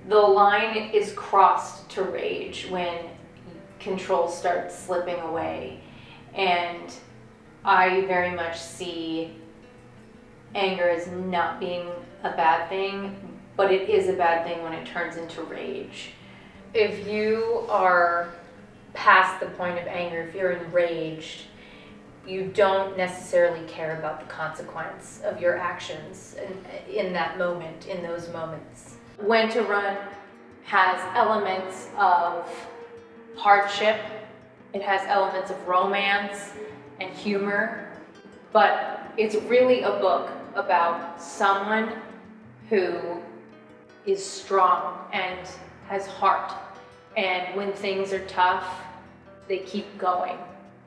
The line is crossed to rage when control starts slipping away. And I very much see anger as not being a bad thing, but it is a bad thing when it turns into rage. If you are past the point of anger, if you're enraged, you don't necessarily care about the consequence of your actions in that moment, in those moments. When to Run has elements of hardship, it has elements of romance and humor, but it's really a book about someone who is strong and has heart, and when things are tough, they keep going.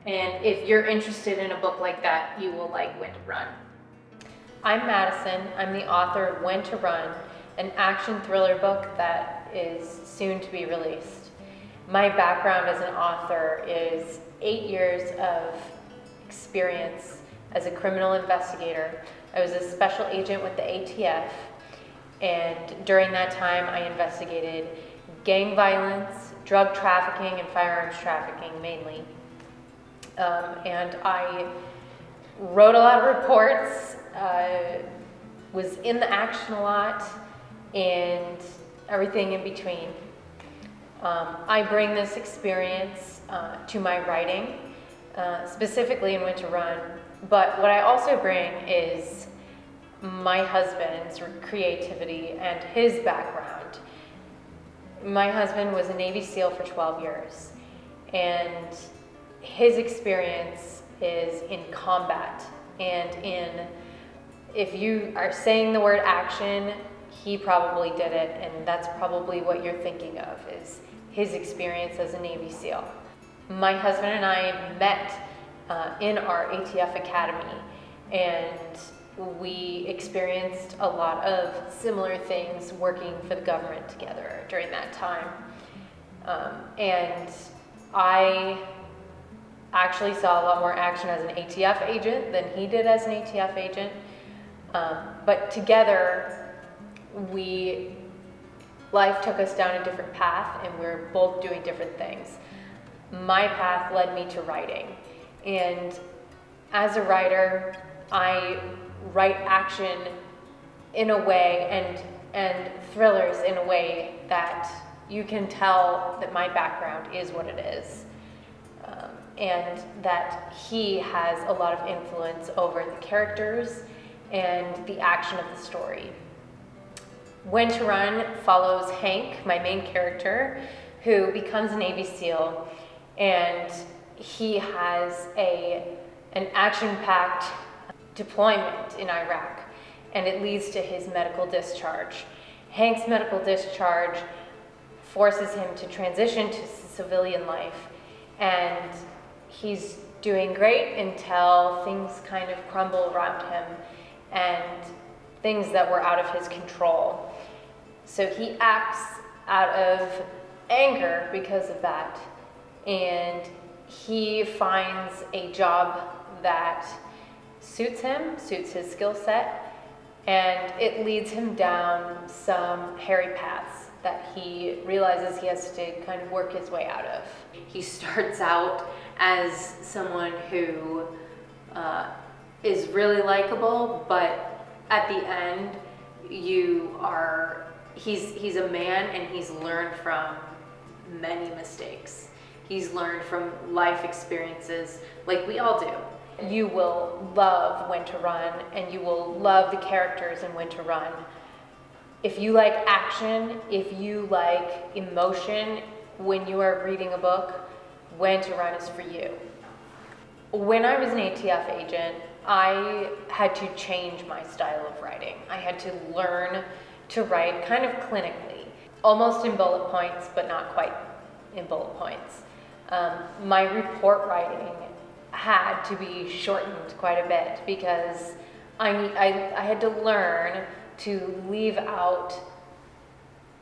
And if you're interested in a book like that, you will like When to Run. I'm Madison. I'm the author of When to Run, an action thriller book that is soon to be released. My background as an author is 8 years of experience as a criminal investigator. I was a special agent with the ATF, and during that time I investigated gang violence, drug trafficking, and firearms trafficking mainly. And I wrote a lot of reports, was in the action a lot, and everything in between. I bring this experience to my writing, specifically in When to Run, but what I also bring is my husband's creativity and his background. My husband was a Navy SEAL for 12 years, and his experience is in combat, and if you are saying the word action, he probably did it, and that's probably what you're thinking of, is his experience as a Navy SEAL. My husband and I met in our ATF academy, and we experienced a lot of similar things working for the government together during that time. And I actually saw a lot more action as an ATF agent than he did as an ATF agent. But together, life took us down a different path, and we're both doing different things. My path led me to writing, and as a writer, I write action in a way and thrillers in a way that you can tell that my background is what it is. And that he has a lot of influence over the characters and the action of the story. When to Run follows Hank, my main character, who becomes a Navy SEAL, and he has an action-packed deployment in Iraq, and it leads to his medical discharge. Hank's medical discharge forces him to transition to civilian life, and he's doing great until things kind of crumble around him and things that were out of his control. So he acts out of anger because of that, and he finds a job that suits him, suits his skill set, and it leads him down some hairy paths that he realizes he has to kind of work his way out of. He starts out as someone who is really likable, but at the end, he's a man, and he's learned from many mistakes. He's learned from life experiences like we all do. You will love When to Run, and you will love the characters in When to Run. If you like action, if you like emotion when you are reading a book, When to Run is for you. When I was an ATF agent, I had to change my style of writing. I had to learn to write kind of clinically, almost in bullet points, but not quite in bullet points. My report writing had to be shortened quite a bit because I had to learn to leave out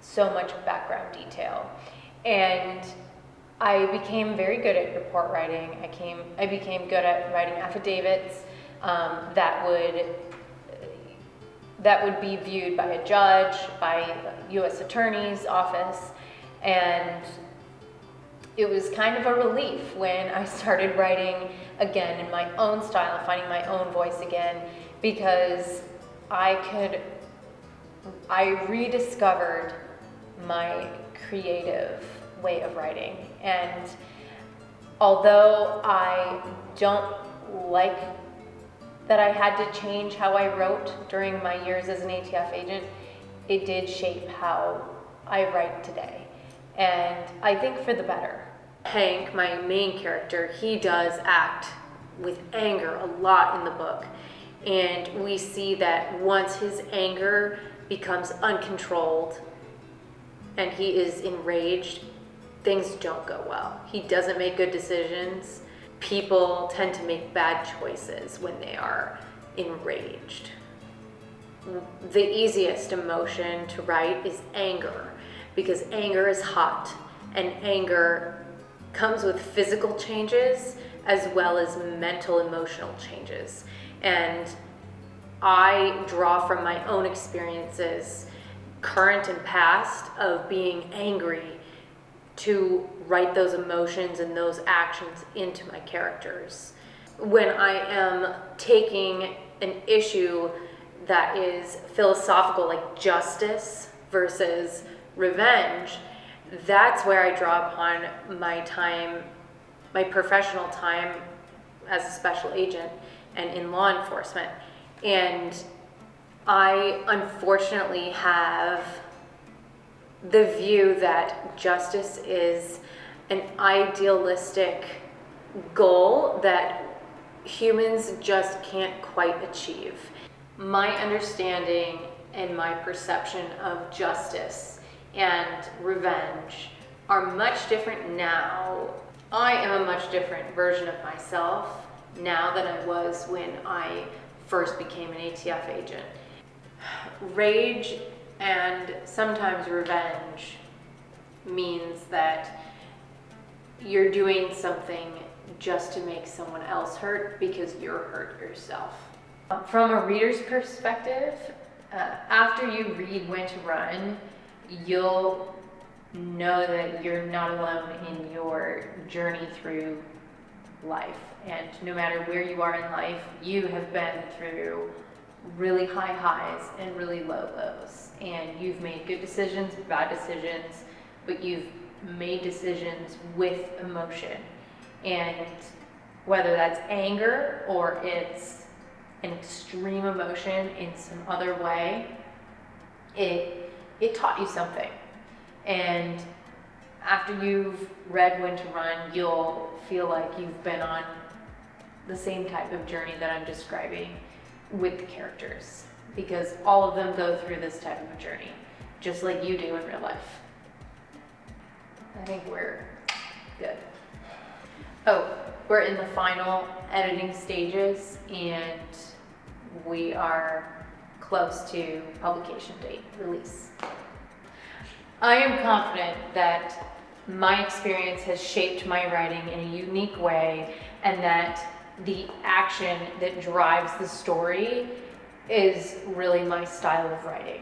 so much background detail. And I became very good at report writing. I became good at writing affidavits that would that would be viewed by a judge, by U.S. Attorney's office, and it was kind of a relief when I started writing again in my own style, finding my own voice again, because I rediscovered my creative way of writing. And although I don't like that I had to change how I wrote during my years as an ATF agent, it did shape how I write today. And I think for the better. Hank, my main character, he does act with anger a lot in the book. And we see that once his anger becomes uncontrolled and he is enraged, things don't go well. He doesn't make good decisions. People tend to make bad choices when they are enraged. The easiest emotion to write is anger, because anger is hot, and anger comes with physical changes as well as mental, emotional changes. And I draw from my own experiences, current and past, of being angry to write those emotions and those actions into my characters. When I am taking an issue that is philosophical, like justice versus revenge, that's where I draw upon my time, my professional time as a special agent and in law enforcement. And I unfortunately have the view that justice is an idealistic goal that humans just can't quite achieve. My understanding and my perception of justice and revenge are much different now. I am a much different version of myself now than I was when I first became an ATF agent. Rage and sometimes revenge means that you're doing something just to make someone else hurt because you're hurt yourself. From a reader's perspective, after you read When to Run, you'll know that you're not alone in your journey through life. And no matter where you are in life, you have been through really high highs and really low lows. And you've made good decisions, bad decisions, but you've made decisions with emotion. And whether that's anger or it's an extreme emotion in some other way, it taught you something. And after you've read When to Run, you'll feel like you've been on the same type of journey that I'm describing with the characters, because all of them go through this type of a journey, just like you do in real life. I think we're good. Oh, we're in the final editing stages, and we are close to publication date, release. I am confident that my experience has shaped my writing in a unique way, and that the action that drives the story is really my style of writing.